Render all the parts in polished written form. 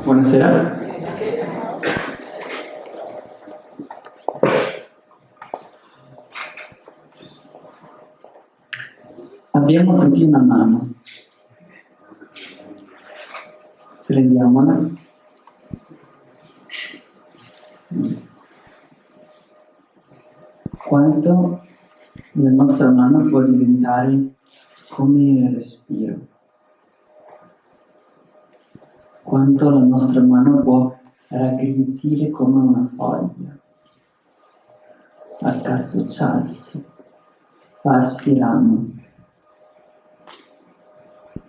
Buonasera. Abbiamo tutti una mano. Prendiamola. Quanto la nostra mano può diventare come il respiro? Quanto la nostra mano può raggrinzire come una foglia, accartocciarsi, farsi ramo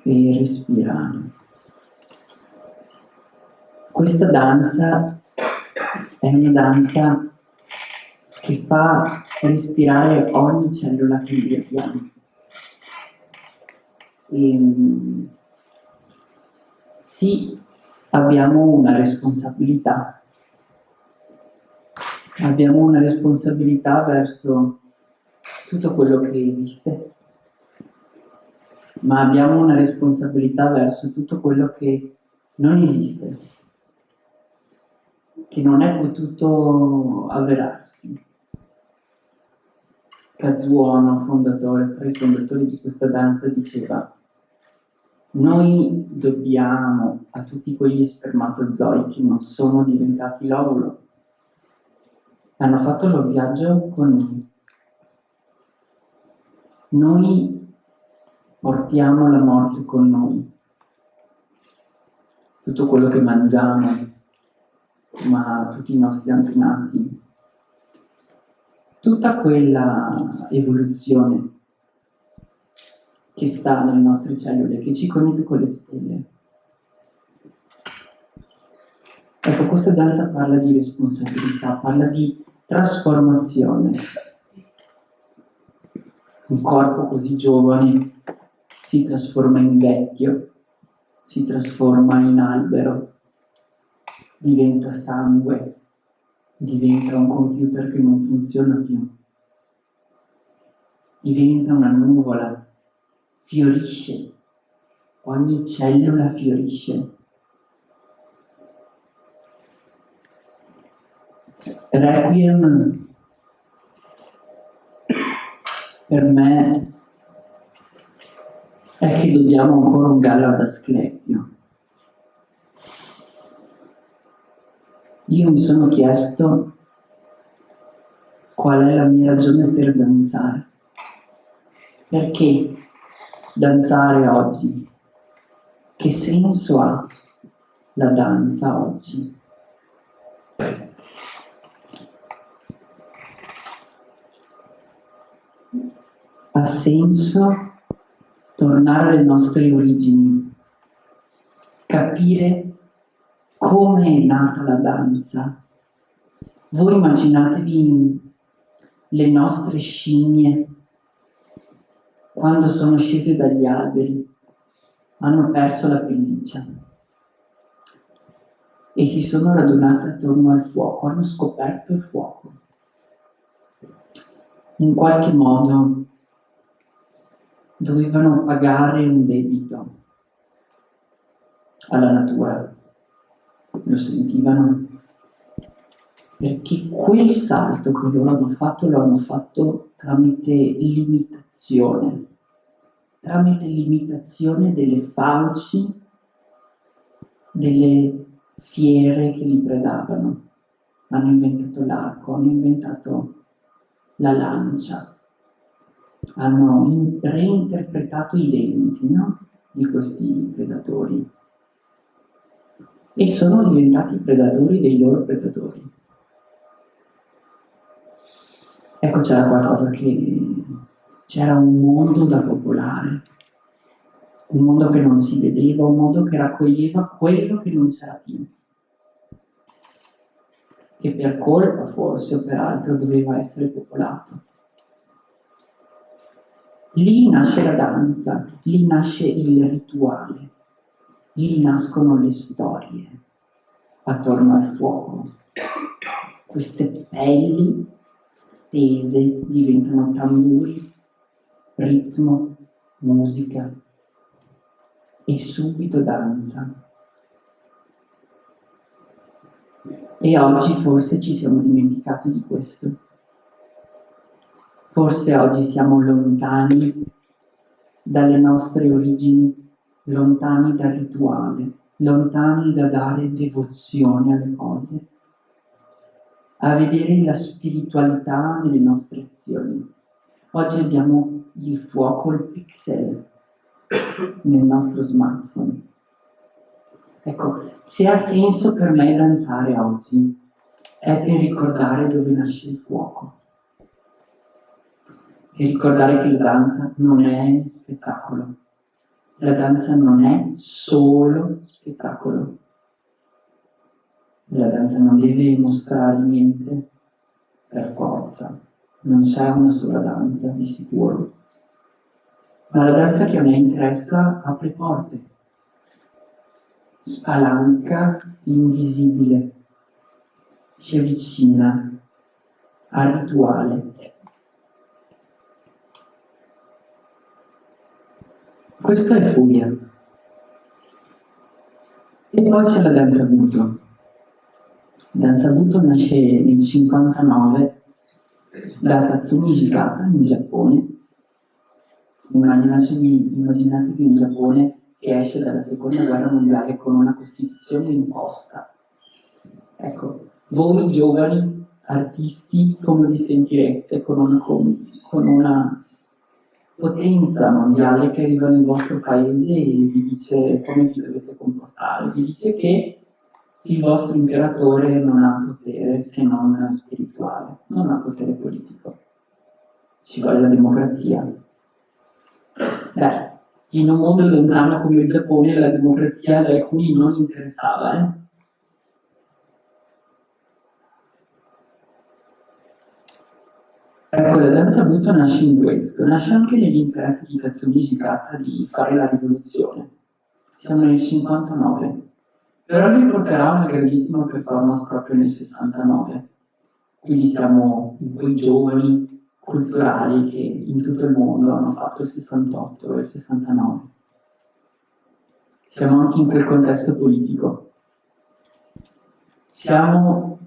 e respirare. Questa danza è una danza che fa respirare ogni cellula che noi abbiamo. Sì, abbiamo una responsabilità. Abbiamo una responsabilità verso tutto quello che esiste, ma abbiamo una responsabilità verso tutto quello che non esiste, che non è potuto avverarsi. Kazuo, tra i fondatori di questa danza, diceva: noi dobbiamo a tutti quegli spermatozoi che non sono diventati l'ovulo, hanno fatto lo viaggio con noi. Noi portiamo la morte con noi. Tutto quello che mangiamo, ma tutti i nostri antenati, tutta quella evoluzione che sta nelle nostre cellule, che ci connette con le stelle. Ecco, questa danza parla di responsabilità, parla di trasformazione. Un corpo così giovane si trasforma in vecchio, si trasforma in albero, diventa sangue, diventa un computer che non funziona più, diventa una nuvola, fiorisce, ogni cellula fiorisce. Requiem per me è che dobbiamo ancora un gallo ad Asclepio. Io mi sono chiesto qual è la mia ragione per danzare. Perché danzare oggi? Che senso ha la danza oggi? Ha senso tornare alle nostre origini, capire come è nata la danza. Voi immaginatevi le nostre scimmie quando sono scese dagli alberi, hanno perso la pelliccia e si sono radunate attorno al fuoco, hanno scoperto il fuoco. In qualche modo dovevano pagare un debito alla natura, lo sentivano, perché quel salto che loro lo hanno fatto tramite limitazione delle fauci, delle fiere che li predavano. Hanno inventato l'arco, hanno inventato la lancia, hanno reinterpretato i denti, no? Di questi predatori e sono diventati predatori dei loro predatori. Ecco, c'era un mondo da popolare, un mondo che non si vedeva, un mondo che raccoglieva quello che non c'era più, che per colpa forse o per altro doveva essere popolato. Lì nasce la danza, lì nasce il rituale, lì nascono le storie attorno al fuoco. Queste pelli tese diventano tamburi, ritmo, musica. e subito danza. E oggi forse ci siamo dimenticati di questo. Forse oggi siamo lontani dalle nostre origini, lontani dal rituale, lontani da dare devozione alle cose, a vedere la spiritualità nelle nostre azioni. Oggi abbiamo il fuoco, il pixel nel nostro smartphone. Ecco, se ha senso per me danzare oggi, è per ricordare dove nasce il fuoco. E ricordare che la danza non è spettacolo. La danza non è solo spettacolo. La danza non deve mostrare niente per forza. Non c'è una sola danza, di sicuro. Ma la danza che a me interessa apre porte, spalanca l'invisibile, ci avvicina al rituale. Questo è Furia. E poi c'è la danza Buto. La danza Buto nasce nel 59 da Tatsumi Hijikata in Giappone. Immaginatevi un Giappone che esce dalla seconda guerra mondiale con una costituzione imposta. Ecco, voi giovani artisti come vi sentireste con una potenza mondiale che arriva nel vostro paese e vi dice come vi dovete comportare, vi dice che il vostro imperatore non ha potere se non spirituale, non ha potere politico. Ci vuole la democrazia. Beh, in un mondo lontano come il Giappone la democrazia ad alcuni non interessava, Ecco, la danza Buto nasce in questo, nasce anche nell'interesse di Tatsumi Hijikata di fare la rivoluzione. Siamo nel 59, però lui porterà una grandissima performance proprio nel 69. Quindi siamo in quei giovani culturali che in tutto il mondo hanno fatto il 68 e il 69. Siamo anche in quel contesto politico. Siamo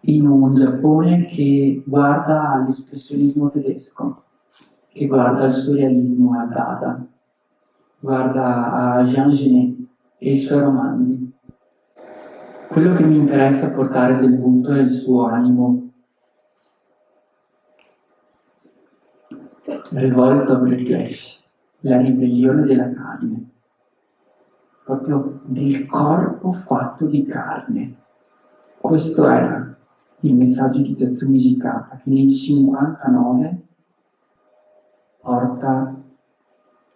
in un Giappone che guarda all'espressionismo tedesco, che guarda al surrealismo, al Dada, guarda a Jean Genet e i suoi romanzi. Quello che mi interessa portare del Buto è il suo animo Revolt of the Flesh, la ribellione della carne, proprio del corpo fatto di carne. Questo era il messaggio di Tatsumi Hijikata, che nel 59 porta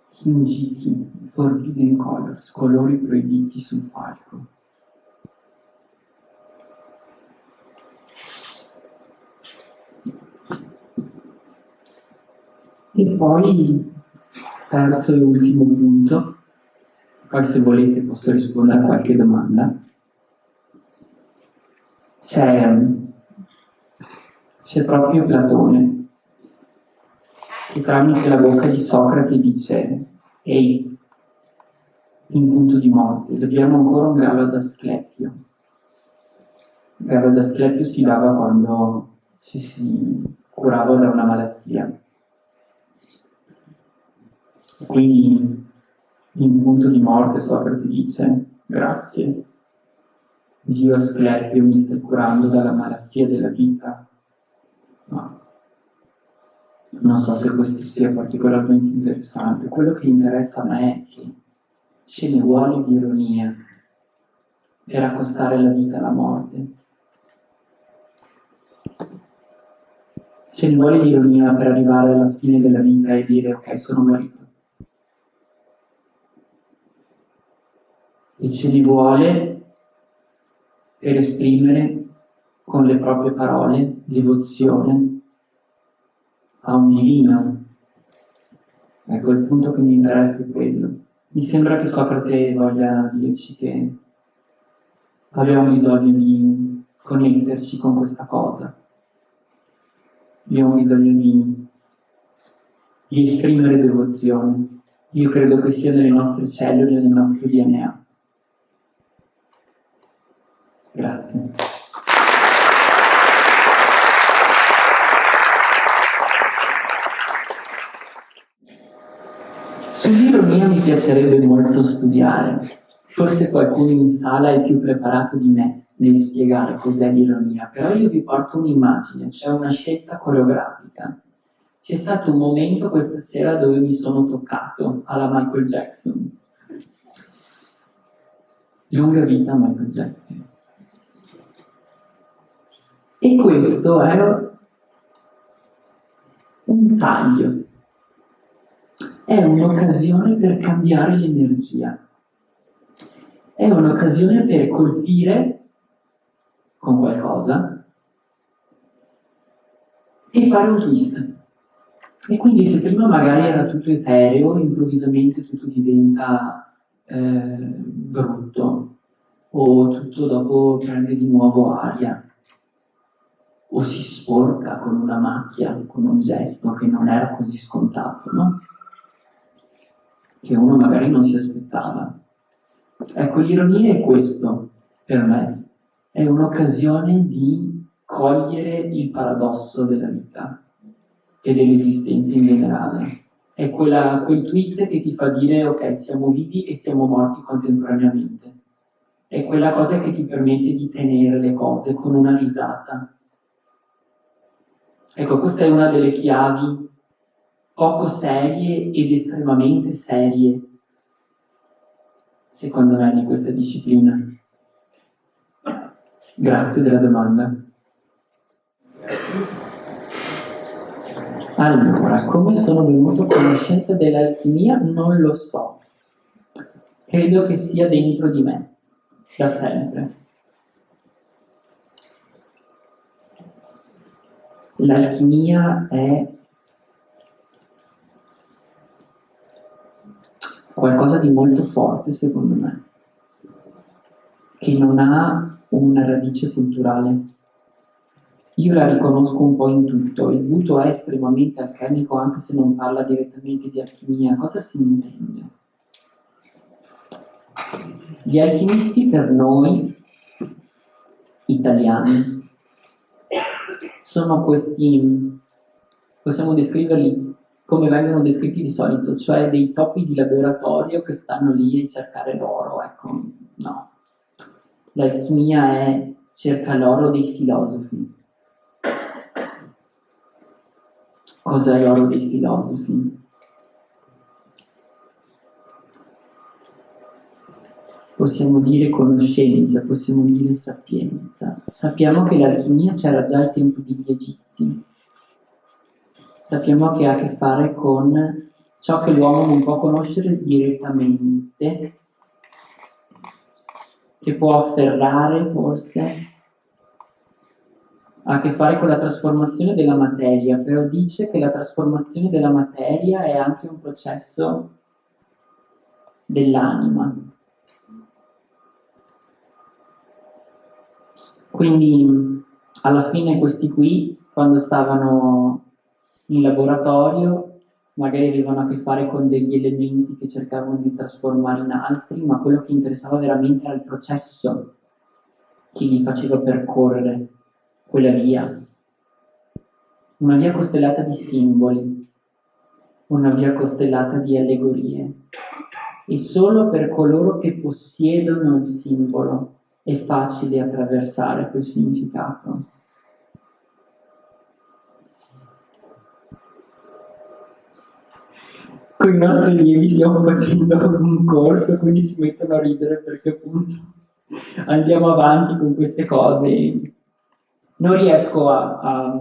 Kinjiki, Forbidden Colors, colori proibiti sul palco. E poi, terzo e ultimo punto, poi se volete posso rispondere a qualche domanda. C'è proprio Platone che tramite la bocca di Socrate dice: ehi, in punto di morte, dobbiamo ancora un gallo ad Asclepio. Il gallo ad Asclepio si dava quando ci si curava da una malattia. Quindi in punto di morte Socrate dice: grazie, Dio Asclepio mi sta curando dalla malattia della vita. Ma non so se questo sia particolarmente interessante. Quello che interessa a me è che ce ne vuole di ironia per accostare la vita alla morte. Ce ne vuole di ironia per arrivare alla fine della vita e dire: ok, sono morito. E ce ne vuole per esprimere con le proprie parole devozione a un divino. Ecco, il punto che mi interessa è quello. Mi sembra che Socrate voglia dirci che abbiamo bisogno di connetterci con questa cosa. Abbiamo bisogno di esprimere devozione Io credo che sia nelle nostre cellule, nel nostro DNA. Grazie. Sull'ironia mi piacerebbe molto studiare. Forse qualcuno in sala è più preparato di me nel spiegare cos'è l'ironia, però io vi porto un'immagine, cioè una scelta coreografica. C'è stato un momento questa sera dove mi sono toccato alla Michael Jackson. Lunga vita Michael Jackson. E questo è un taglio. È un'occasione per cambiare l'energia. È un'occasione per colpire con qualcosa e fare un twist. E quindi se prima magari era tutto etereo, improvvisamente tutto diventa brutto, o tutto dopo prende di nuovo aria, o si sporca con una macchia, con un gesto che non era così scontato, no? Che uno magari non si aspettava. Ecco, l'ironia è questo, per me, è un'occasione di cogliere il paradosso della vita e dell'esistenza in generale. È quel twist che ti fa dire, ok, siamo vivi e siamo morti contemporaneamente. È quella cosa che ti permette di tenere le cose con una risata. Ecco, questa è una delle chiavi poco serie ed estremamente serie, secondo me, di questa disciplina. Grazie della domanda. Allora, come sono venuto a conoscenza dell'alchimia? Non lo so. Credo che sia dentro di me, da sempre. L'alchimia è qualcosa di molto forte, secondo me, che non ha una radice culturale. Io la riconosco un po' in tutto. Il Buddha è estremamente alchemico, anche se non parla direttamente di alchimia. Cosa si intende? Gli alchimisti per noi italiani sono questi, possiamo descriverli come vengono descritti di solito, cioè dei topi di laboratorio che stanno lì a cercare l'oro. Ecco, no. L'alchimia è cerca l'oro dei filosofi. Cos'è l'oro dei filosofi? Possiamo dire conoscenza, possiamo dire sapienza. Sappiamo che l'alchimia c'era già ai tempi degli Egizi. Sappiamo che ha a che fare con ciò che l'uomo non può conoscere direttamente, che può afferrare forse, ha a che fare con la trasformazione della materia, però dice che la trasformazione della materia è anche un processo dell'anima. Quindi alla fine questi qui, quando stavano in laboratorio, magari avevano a che fare con degli elementi che cercavano di trasformare in altri, ma quello che interessava veramente era il processo che gli faceva percorrere quella via. Una via costellata di simboli, una via costellata di allegorie. E solo per coloro che possiedono il simbolo è facile attraversare quel significato. Con i nostri allievi stiamo facendo un corso, quindi si mettono a ridere perché appunto andiamo avanti con queste cose. Non riesco a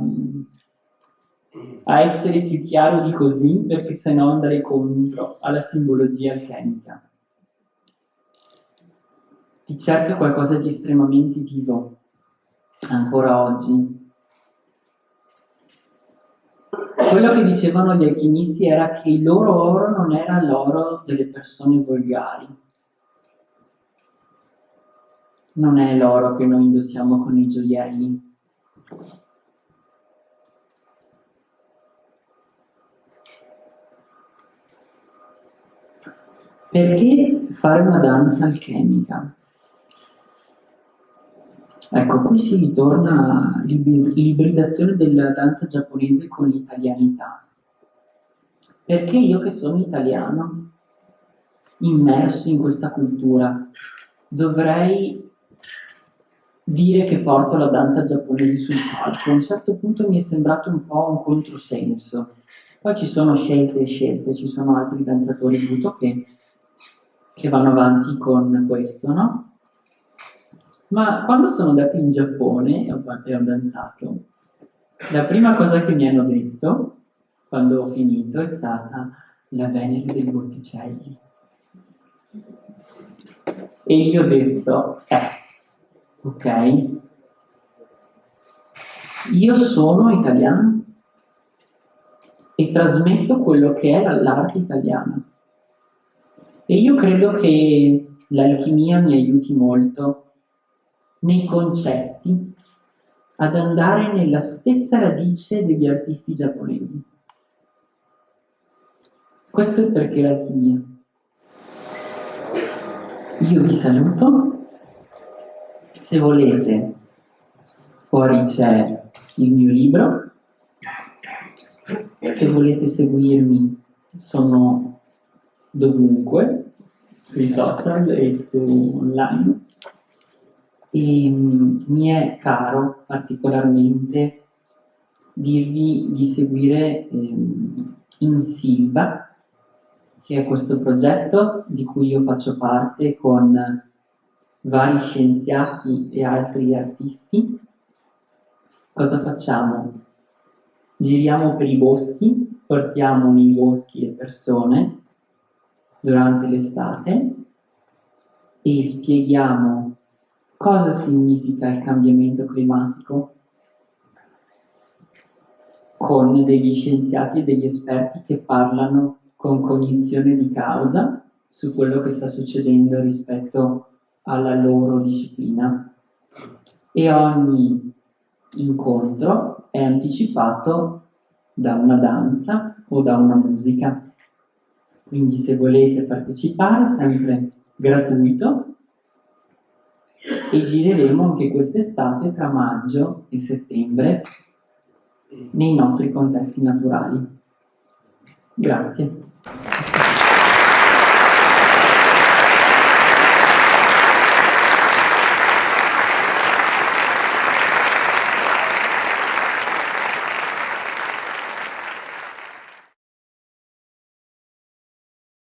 essere più chiaro di così, perché sennò andrei contro alla simbologia alchemica. Di certo è qualcosa di estremamente vivo, ancora oggi. Quello che dicevano gli alchimisti era che il loro oro non era l'oro delle persone volgari. Non è l'oro che noi indossiamo con i gioielli. Perché fare una danza alchemica? Ecco, qui si ritorna all'ibridazione della danza giapponese con l'italianità. Perché io che sono italiano, immerso in questa cultura, dovrei dire che porto la danza giapponese sul palco? A un certo punto mi è sembrato un po' un controsenso. Poi ci sono scelte e scelte, ci sono altri danzatori Buto che vanno avanti con questo, no? Ma quando sono andato in Giappone e ho danzato, la prima cosa che mi hanno detto, quando ho finito, è stata la Venere dei Botticelli. E io ho detto, ok, io sono italiano e trasmetto quello che è l'arte italiana. E io credo che l'alchimia mi aiuti molto nei concetti ad andare nella stessa radice degli artisti giapponesi. Questo è perché l'alchimia. Io vi saluto. Se volete, fuori c'è il mio libro. Se volete seguirmi, sono dovunque, sui social e su online. E mi è caro particolarmente dirvi di seguire InSilva, che è questo progetto di cui io faccio parte con vari scienziati e altri artisti. Cosa facciamo? Giriamo per i boschi, portiamo nei boschi le persone durante l'estate e spieghiamo cosa significa il cambiamento climatico con degli scienziati e degli esperti che parlano con cognizione di causa su quello che sta succedendo rispetto alla loro disciplina. E ogni incontro è anticipato da una danza o da una musica. Quindi se volete partecipare, sempre gratuito, e gireremo anche quest'estate tra maggio e settembre nei nostri contesti naturali. Grazie.